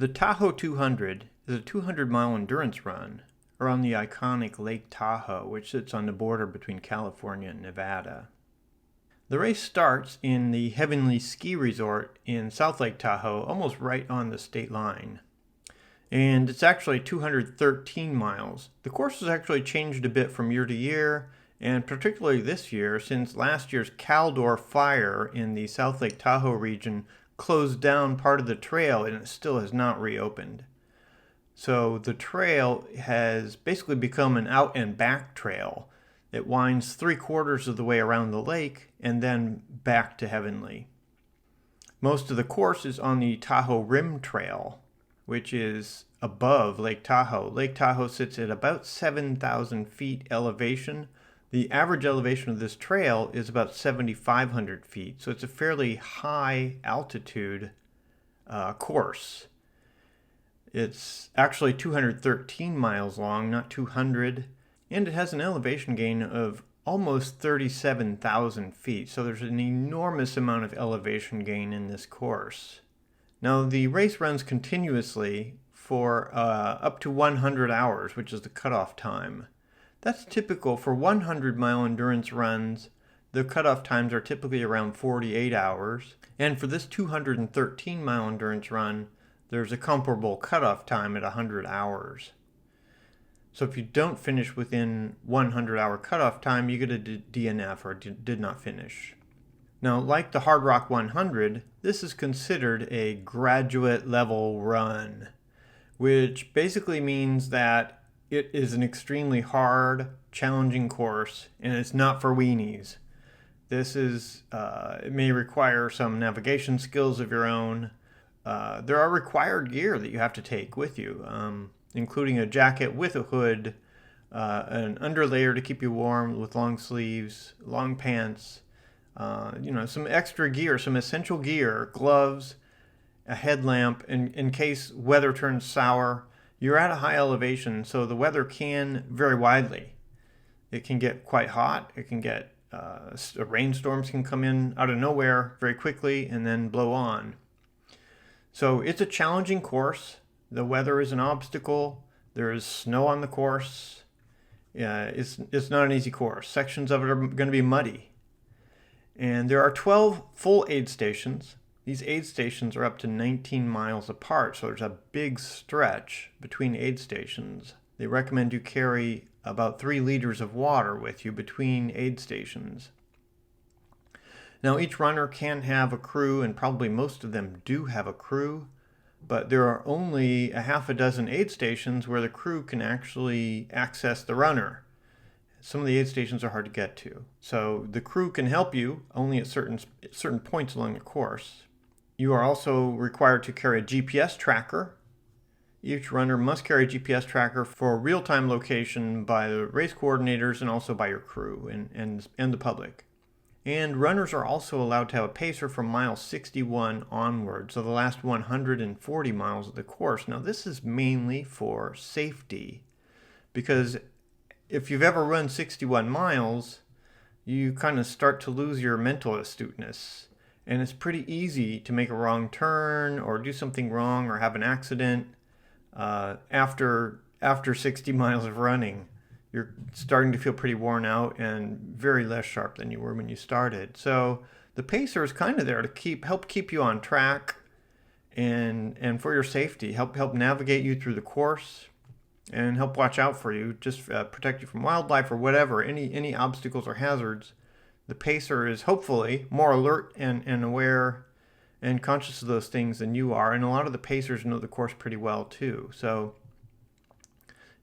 The Tahoe 200 is a 200-mile endurance run around the iconic Lake Tahoe, which sits on the border between California and Nevada. The race starts in the Heavenly Ski Resort in South Lake Tahoe, almost right on the state line. And it's actually 213 miles. The course has actually changed a bit from year to year, and particularly this year, since last year's Caldor fire in the South Lake Tahoe region closed down part of the trail and it still has not reopened. So the trail has basically become an out and back trail. It winds 3/4 of the way around the lake and then back to Heavenly. Most of the course is on the Tahoe Rim Trail, which is above Lake Tahoe. Lake Tahoe sits at about 7,000 feet elevation. The average elevation of this trail is about 7,500 feet, so it's a fairly high altitude course. It's actually 213 miles long, not 200, and it has an elevation gain of almost 37,000 feet, so there's an enormous amount of elevation gain in this course. Now, the race runs continuously for up to 100 hours, which is the cutoff time. That's typical for 100-mile endurance runs. The cutoff times are typically around 48 hours. And for this 213-mile endurance run, there's a comparable cutoff time at 100 hours. So if you don't finish within 100-hour cutoff time, you get a DNF, or did not finish. Now, like the Hard Rock 100, this is considered a graduate level run, which basically means that it is an extremely hard, challenging course, and it's not for weenies. This is, it may require some navigation skills of your own. There are required gear that you have to take with you, including a jacket with a hood, an underlayer to keep you warm with long sleeves, long pants, some extra gear, some essential gear, gloves, a headlamp, in case weather turns sour. You're at a high elevation, so the weather can vary widely. It can get quite hot. It can get rainstorms can come in out of nowhere very quickly and then blow on. So it's a challenging course. The weather is an obstacle. There is snow on the course. It's not an easy course. Sections of it are going to be muddy. And there are 12 full aid stations. These aid stations are up to 19 miles apart, so there's a big stretch between aid stations. They recommend you carry about 3 liters of water with you between aid stations. Now, each runner can have a crew, and probably most of them do have a crew, but there are only a half a dozen aid stations where the crew can actually access the runner. Some of the aid stations are hard to get to, so the crew can help you only at certain points along the course. You are also required to carry a GPS tracker. Each runner must carry a GPS tracker for real-time location by the race coordinators and also by your crew and the public. And runners are also allowed to have a pacer from mile 61 onward, so the last 140 miles of the course. Now, this is mainly for safety, because if you've ever run 61 miles, you kind of start to lose your mental astuteness. And it's pretty easy to make a wrong turn or do something wrong or have an accident after 60 miles of running. You're starting to feel pretty worn out and very less sharp than you were when you started. So the pacer is kind of there to help keep you on track and for your safety, help navigate you through the course and help watch out for you, just protect you from wildlife or whatever, any obstacles or hazards. The pacer is hopefully more alert and aware and conscious of those things than you are. And a lot of the pacers know the course pretty well too. So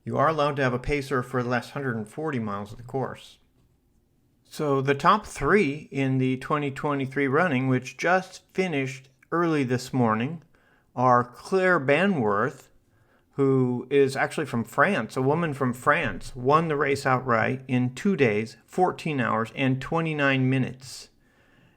you are allowed to have a pacer for the last 140 miles of the course. So the top 3 in the 2023 running, which just finished early this morning, are Claire Bannwarth, who is actually from France. A woman from France won the race outright in 2 days, 14 hours, and 29 minutes.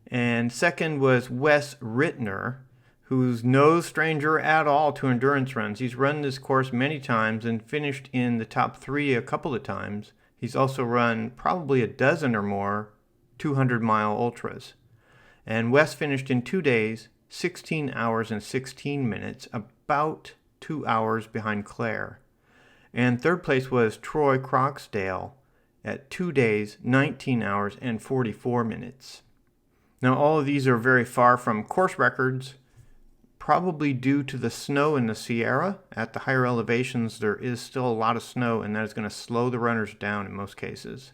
And second was Wes Ritner, who's no stranger at all to endurance runs. He's run this course many times and finished in the top 3 a couple of times. He's also run probably a dozen or more 200-mile ultras. And Wes finished in 2 days, 16 hours and 16 minutes, about 2 hours behind Claire. And third place was Troy Croxdale at 2 days, 19 hours, and 44 minutes. Now, all of these are very far from course records, probably due to the snow in the Sierra. At the higher elevations, there is still a lot of snow, and that is going to slow the runners down in most cases.